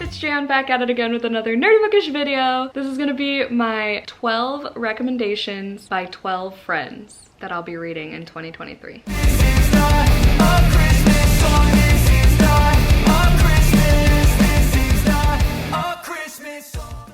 it's Jan back at it again with another nerdy bookish video. This is gonna be my 12 recommendations by 12 friends that I'll be reading in 2023.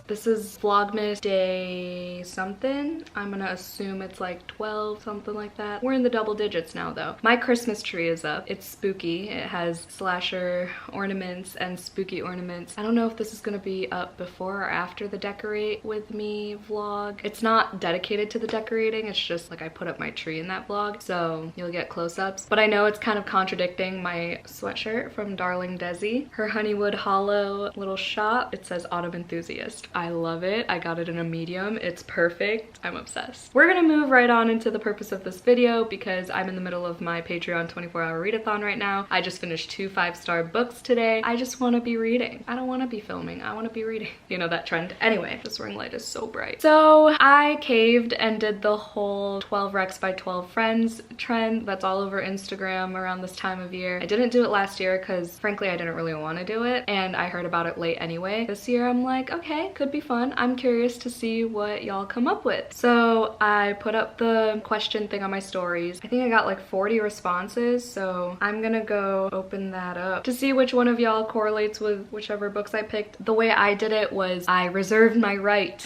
This is Vlogmas day something. I'm gonna assume it's like 12, something like that. We're in the double digits now though. My Christmas tree is up. It's spooky. It has slasher ornaments and spooky ornaments. I don't know if this is gonna be up before or after the decorate with me vlog. It's not dedicated to the decorating. It's just like I put up my tree in that vlog. So you'll get close-ups. But I know it's kind of contradicting my sweatshirt from Darling Desi. Her Honeywood Hollow little shop. It says Autumn Enthusiast. I love it. I got it in a medium. It's perfect. I'm obsessed. We're gonna move right on into the purpose of this video because I'm in the middle of my Patreon 24-hour readathon right now. I just finished 2 5-star books today. I just want to be reading. I don't want to be filming. I want to be reading. You know that trend. Anyway, this ring light is so bright. So I caved and did the whole 12 recs by 12 friends trend that's all over Instagram around this time of year. I didn't do it last year because frankly I didn't really want to do it and I heard about it late anyway. This year I'm like, okay, could be fun. I'm curious to see what y'all come up with. So I put up the question thing on my stories. I think I got like 40 responses, so I'm gonna go open that up to see which one of y'all correlates with whichever books I picked. The way I did it was I reserved my right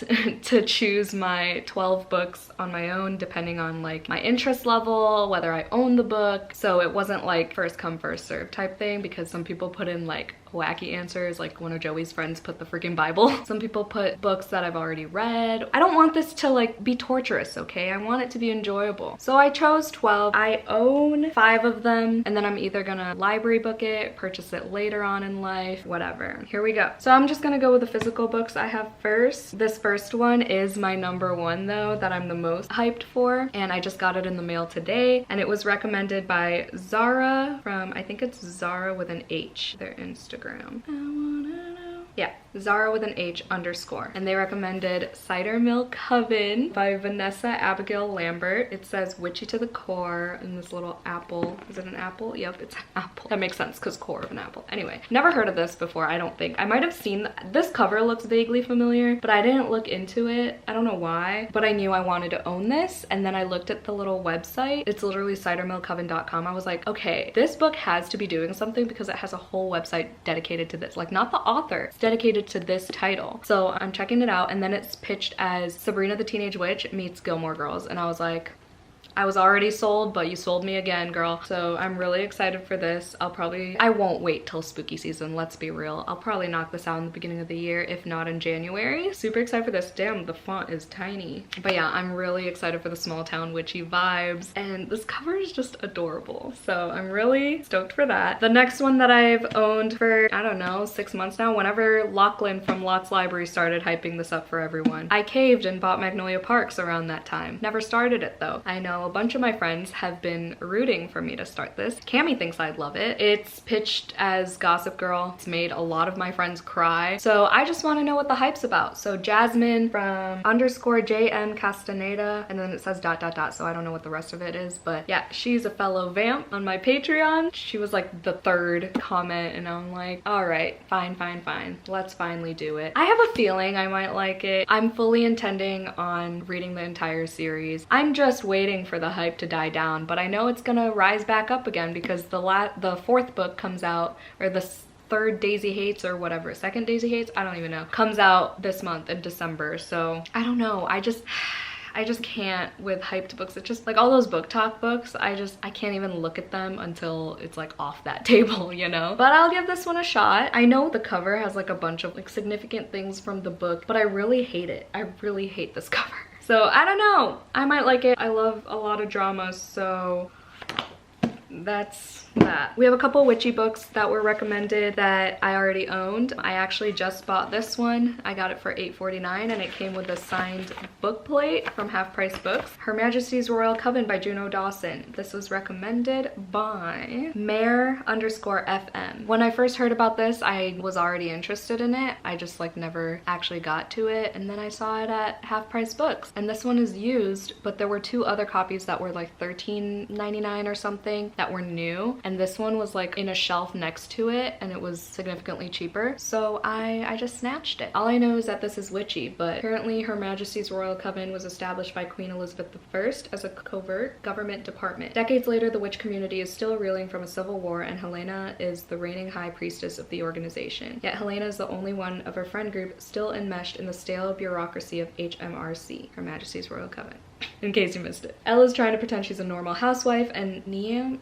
to choose my 12 books on my own depending on like my interest level, whether I own the book. So it wasn't like first come first serve type thing because some people put in like wacky answers, like one of Joey's friends put the freaking Bible. Some people put books that I've already read. I don't want this to like be torturous, okay? I want it to be enjoyable. So I chose 12. I own 5 of them and then I'm either gonna library book it, purchase it later on in life, whatever. Here we go. So I'm just gonna go with the physical books I have first. This first one is my #1 though, that I'm the most hyped for, and I just got it in the mail today and it was recommended by Zara from, I think it's Zara with an H, their Instagram. I wanna know. Yeah, Zara with an H _ and they recommended Cider Milk Coven by Vanessa Abigail Lambert. It says witchy to the core and this little apple. Is it an apple? Yep, it's an apple. That makes sense because core of an apple. Anyway, never heard of this before, I don't think. I might have seen this cover looks vaguely familiar, but I didn't look into it. I don't know why, but I knew I wanted to own this, and then I looked at the little website. It's literally cidermilkcoven.com. I was like, okay, this book has to be doing something because it has a whole website dedicated to this. Like, not the author, it's dedicated to this title. So I'm checking it out, and then it's pitched as Sabrina the Teenage Witch meets Gilmore Girls, and I was like, I was already sold, but you sold me again, girl. So I'm really excited for this. I won't wait till spooky season, let's be real. I'll probably knock this out in the beginning of the year, if not in January. Super excited for this. Damn, the font is tiny. But yeah, I'm really excited for the small town witchy vibes. And this cover is just adorable. So I'm really stoked for that. The next one that I've owned for, I don't know, 6 months now, whenever Lachlan from Lots Library started hyping this up for everyone. I caved and bought Magnolia Parks around that time. Never started it though. I know a bunch of my friends have been rooting for me to start this. Cami thinks I'd love it. It's pitched as Gossip Girl. It's made a lot of my friends cry. So I just want to know what the hype's about. So Jasmine from _JM Castaneda, and then it says ... so I don't know what the rest of it is, but yeah, she's a fellow vamp on my Patreon. She was like the 3rd comment, and I'm like, all right, fine. Let's finally do it. I have a feeling I might like it. I'm fully intending on reading the entire series. I'm just waiting for the hype to die down, but I know it's gonna rise back up again because the 4th book comes out, or the 3rd Daisy Hates or whatever, 2nd Daisy Hates, I don't even know, comes out this month in December. So I don't know, I just can't with hyped books. It's just like all those book talk books, I can't even look at them until it's like off that table, you know? But I'll give this one a shot. I know the cover has like a bunch of like significant things from the book, but I really hate it. I really hate this cover. So I don't know, I might like it. I love a lot of dramas, so that's that. We have a couple witchy books that were recommended that I already owned. I actually just bought this one. I got it for $8.49 and it came with a signed book plate from Half Price Books. Her Majesty's Royal Coven by Juno Dawson. This was recommended by Mayor_FM. When I first heard about this, I was already interested in it. I just like never actually got to it, and then I saw it at Half Price Books. And this one is used, but there were 2 other copies that were like $13.99 or something that that were new, and this one was like in a shelf next to it and it was significantly cheaper, so I just snatched it. All I know is that this is witchy, but apparently Her Majesty's Royal Coven was established by Queen Elizabeth I as a covert government department. Decades later, the witch community is still reeling from a civil war, and Helena is the reigning high priestess of the organization. Yet Helena is the only one of her friend group still enmeshed in the stale bureaucracy of HMRC, Her Majesty's Royal Coven. In case you missed it. Ella's trying to pretend she's a normal housewife, and Niam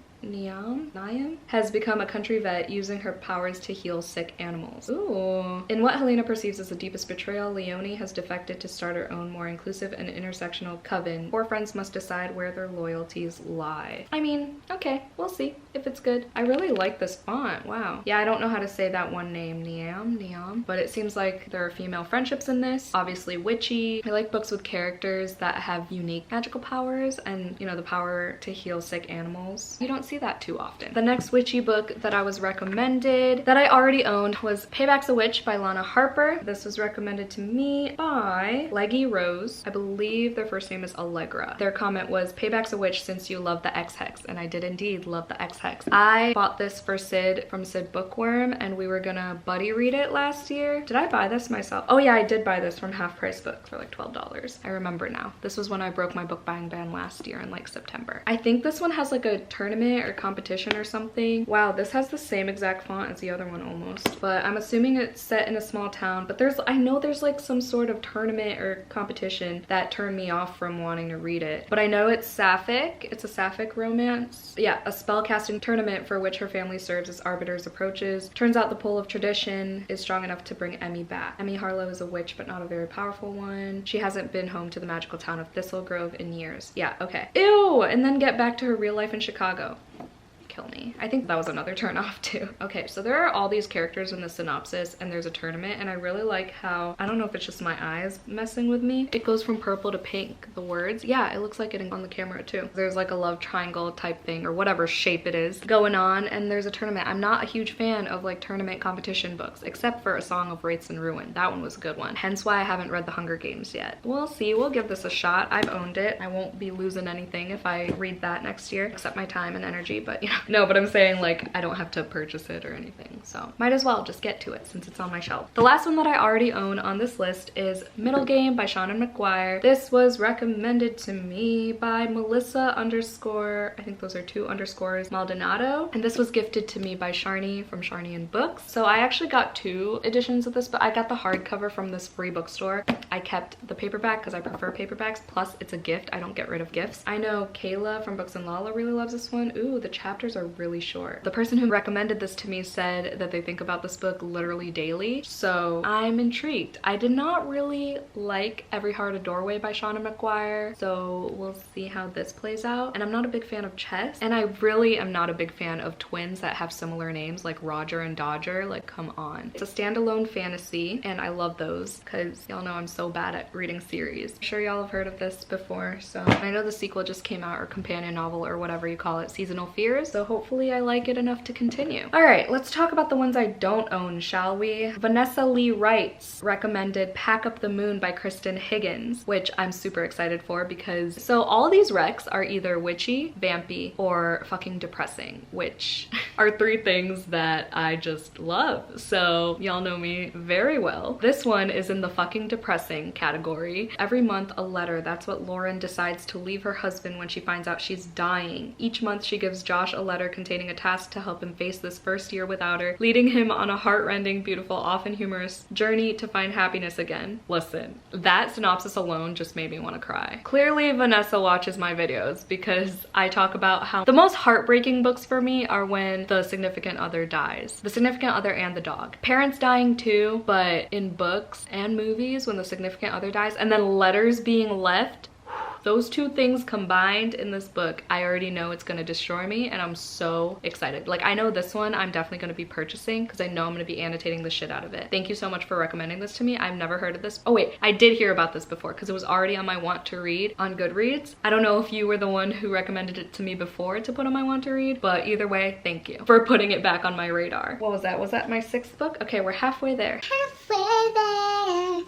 has become a country vet using her powers to heal sick animals. Ooh. In what Helena perceives as the deepest betrayal, Leonie has defected to start her own more inclusive and intersectional coven. Four friends must decide where their loyalties lie. I mean, okay, we'll see if it's good. I really like this font. Wow. Yeah, I don't know how to say that one name, Niam, but it seems like there are female friendships in this. Obviously witchy. I like books with characters that have unique magical powers and, you know, the power to heal sick animals. You don't see that too often. The next witchy book that I was recommended that I already owned was Payback's a Witch by Lana Harper. This was recommended to me by Leggy Rose. I believe their first name is Allegra. Their comment was, Payback's a Witch since you love the X-Hex, and I did indeed love the X-Hex. I bought this for Sid from Sid Bookworm, and we were gonna buddy read it last year. Did I buy this myself? Oh yeah, I did buy this from Half Price Book for like $12. I remember now. This was when I broke my book buying ban last year in like September. I think this one has like a tournament or competition or something. Wow, this has the same exact font as the other one almost, but I'm assuming it's set in a small town. But I know there's like some sort of tournament or competition that turned me off from wanting to read it, but I know it's sapphic. It's a sapphic romance. Yeah, a spellcasting tournament for which her family serves as arbiters approaches. Turns out the pull of tradition is strong enough to bring Emmy back. Emmy Harlow is a witch, but not a very powerful one. She hasn't been home to the magical town of Thistle Grove in years. Yeah, okay. Ew, and then get back to her real life in Chicago. Kill me. I think that was another turn off too. Okay, so there are all these characters in the synopsis and there's a tournament, and I really like how, I don't know if it's just my eyes messing with me, it goes from purple to pink, the words. Yeah, it looks like it on the camera too. There's like a love triangle type thing or whatever shape it is going on, and there's a tournament. I'm not a huge fan of like tournament competition books, except for A Song of Wraiths and Ruin. That one was a good one. Hence why I haven't read The Hunger Games yet. We'll see. We'll give this a shot. I've owned it. I won't be losing anything if I read that next year, except my time and energy, but you know. No, but I'm saying like I don't have to purchase it or anything, so might as well just get to it since it's on my shelf. The last one that I already own on this list is Middle Game by Seanan McGuire. This was recommended to me by Melissa _ I think those are 2 underscores Maldonado, and this was gifted to me by Sharni from Sharni and Books. So I actually got 2 editions of this, but I got the hardcover from this free bookstore. I kept the paperback because I prefer paperbacks, plus it's a gift. I don't get rid of gifts. I know Kayla from Books and Lala really loves this one. Ooh, the chapters are really short. The person who recommended this to me said that they think about this book literally daily, so I'm intrigued. I did not really like Every Heart a Doorway by Seanan McGuire, so we'll see how this plays out. And I'm not a big fan of chess, and I really am not a big fan of twins that have similar names like Roger and Dodger. Like, come on. It's a standalone fantasy, and I love those because y'all know I'm so bad at reading series. I'm sure y'all have heard of this before, so I know the sequel just came out, or companion novel or whatever you call it, Seasonal Fears, so hopefully I like it enough to continue. All right, let's talk about the ones I don't own, shall we? Vanessa Lee Wrights recommended Pack Up the Moon by Kristen Higgins, which I'm super excited for because so all these recs are either witchy, vampy, or fucking depressing, which are 3 things that I just love. So y'all know me very well. This one is in the fucking depressing category. Every month a letter. That's what Lauren decides to leave her husband when she finds out she's dying. Each month she gives Josh a letter containing a task to help him face this first year without her, leading him on a heart-rending, beautiful, often humorous journey to find happiness again. Listen, that synopsis alone just made me want to cry. Clearly Vanessa watches my videos because I talk about how the most heartbreaking books for me are when the significant other dies. The significant other and the dog. Parents dying too, but in books and movies when the significant other dies, and then letters being left. Those 2 things combined in this book, I already know it's gonna destroy me, and I'm so excited. Like, I know this one I'm definitely gonna be purchasing because I know I'm gonna be annotating the shit out of it. Thank you so much for recommending this to me. I've never heard of this. Oh wait, I did hear about this before because it was already on my want to read on Goodreads. I don't know if you were the one who recommended it to me before to put on my want to read, but either way, thank you for putting it back on my radar. What was that? Was that my 6th book? Okay, we're halfway there. Halfway there.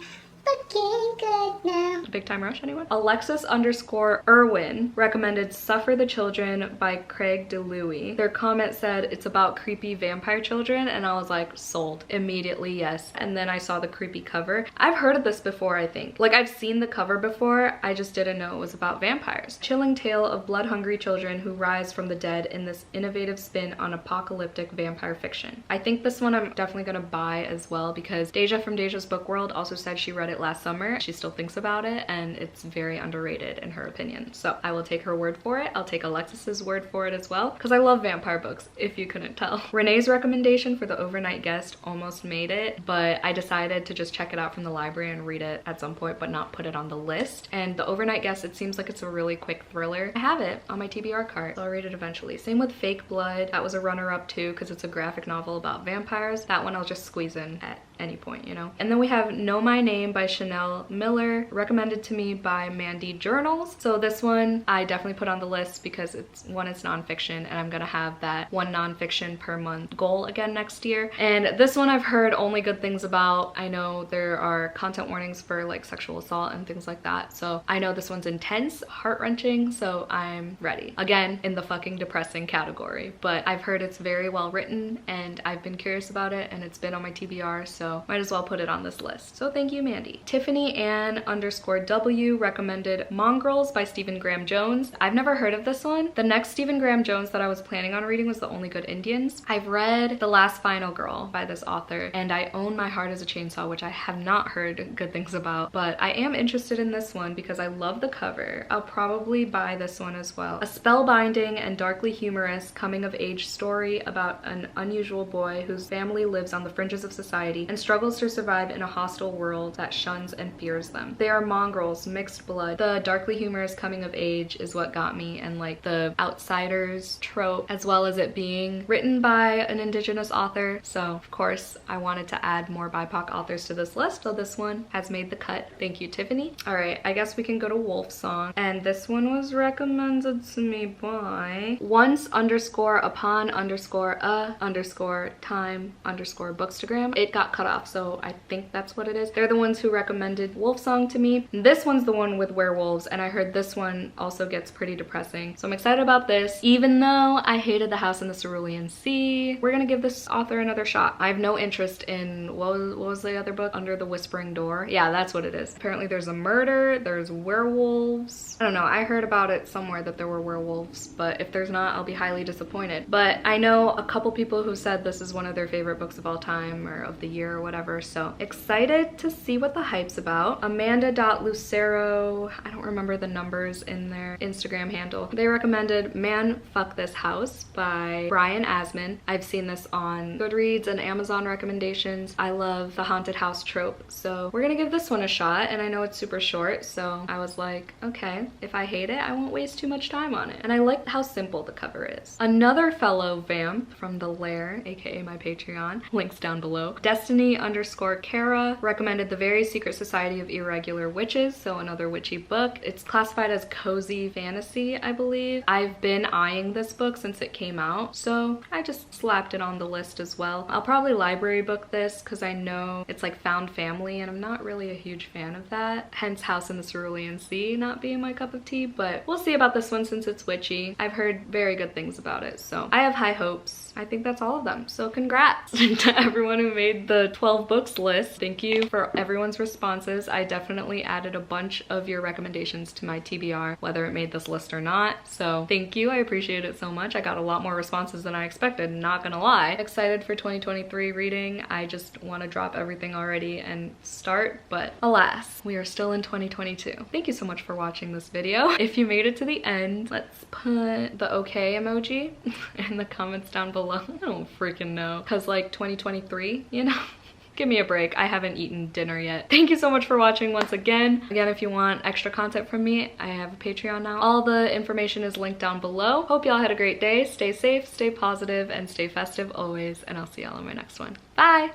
But looking good now. Big Time Rush, anyone? Alexis_Irwin recommended Suffer the Children by Craig DeLuey. Their comment said it's about creepy vampire children, and I was like, sold. Immediately, yes. And then I saw the creepy cover. I've heard of this before, I think. Like, I've seen the cover before, I just didn't know it was about vampires. Chilling tale of blood-hungry children who rise from the dead in this innovative spin on apocalyptic vampire fiction. I think this one I'm definitely gonna buy as well, because Deja from Deja's Book World also said she read it last summer. She still thinks about it, and it's very underrated in her opinion. So I will take her word for it. I'll take Alexis's word for it as well, because I love vampire books, if you couldn't tell. Renee's recommendation for The Overnight Guest almost made it, but I decided to just check it out from the library and read it at some point, but not put it on the list. And The Overnight Guest, it seems like it's a really quick thriller. I have it on my TBR cart, so I'll read it eventually. Same with Fake Blood. That was a runner-up too, because it's a graphic novel about vampires. That one I'll just squeeze in at any point, you know. And then we have Know My Name by Chanel Miller, recommended to me by Mandy Journals. So this one I definitely put on the list because it's nonfiction, and I'm gonna have that one nonfiction per month goal again next year. And this one I've heard only good things about. I know there are content warnings for like sexual assault and things like that, so I know this one's intense, heart-wrenching, so I'm ready. Again, in the fucking depressing category, but I've heard it's very well written, and I've been curious about it, and it's been on my TBR, so might as well put it on this list. So thank you, Mandy. Tiffany Ann_W recommended Mongrels by Stephen Graham Jones. I've never heard of this one. The next Stephen Graham Jones that I was planning on reading was The Only Good Indians. I've read The Last Final Girl by this author, and I own My Heart is a Chainsaw, which I have not heard good things about, but I am interested in this one because I love the cover. I'll probably buy this one as well. A spellbinding and darkly humorous coming-of-age story about an unusual boy whose family lives on the fringes of society and struggles to survive in a hostile world that shuns and fears them. They are mongrels, mixed blood. The darkly humorous coming of age is what got me, and like the outsiders trope, as well as it being written by an indigenous author. So of course I wanted to add more BIPOC authors to this list, so this one has made the cut. Thank you, Tiffany. All right, I guess we can go to Wolf Song, and this one was recommended to me by once_upon_a_time_bookstagram. It got cut off, so I think that's what it is. They're the ones who recommended Wolf Song to me. This one's the one with werewolves, and I heard this one also gets pretty depressing, so I'm excited about this. Even though I hated The House in the Cerulean Sea, we're gonna give this author another shot. I have no interest in what was the other book? Under the Whispering Door. Yeah, that's what it is. Apparently there's a murder, there's werewolves. I don't know, I heard about it somewhere that there were werewolves, but if there's not, I'll be highly disappointed. But I know a couple people who said this is one of their favorite books of all time, or of the year or whatever, so excited to see what the hype's about. Amanda.Lucero, I don't remember the numbers in their Instagram handle. They recommended Man Fuck This House by Brian Asman. I've seen this on Goodreads and Amazon recommendations. I love the haunted house trope, so we're gonna give this one a shot, and I know it's super short, so I was like, okay, if I hate it, I won't waste too much time on it. And I like how simple the cover is. Another fellow vamp from The Lair, aka my Patreon, links down below, Destinie_Kara recommended The Very Secret Society of Irregular Witches, so another witchy book. It's classified as cozy fantasy, I believe. I've been eyeing this book since it came out, so I just slapped it on the list as well. I'll probably library book this because I know it's like found family, and I'm not really a huge fan of that. Hence House in the Cerulean Sea not being my cup of tea, but we'll see about this one since it's witchy. I've heard very good things about it, so I have high hopes. I think that's all of them, so congrats to everyone who made the 12 books list. Thank you for everyone's responses. I definitely added a bunch of your recommendations to my TBR, whether it made this list or not, so thank you. I appreciate it so much. I got a lot more responses than I expected, not gonna lie. Excited for 2023 reading. I just want to drop everything already and start, but alas, we are still in 2022. Thank you so much for watching this video. If you made it to the end, let's put the okay emoji in the comments down below. I don't freaking know, because like 2023, you know? Give me a break. I haven't eaten dinner yet. Thank you so much for watching once again. Again, if you want extra content from me, I have a Patreon now. All the information is linked down below. Hope y'all had a great day. Stay safe, stay positive, and stay festive always, and I'll see y'all in my next one. Bye!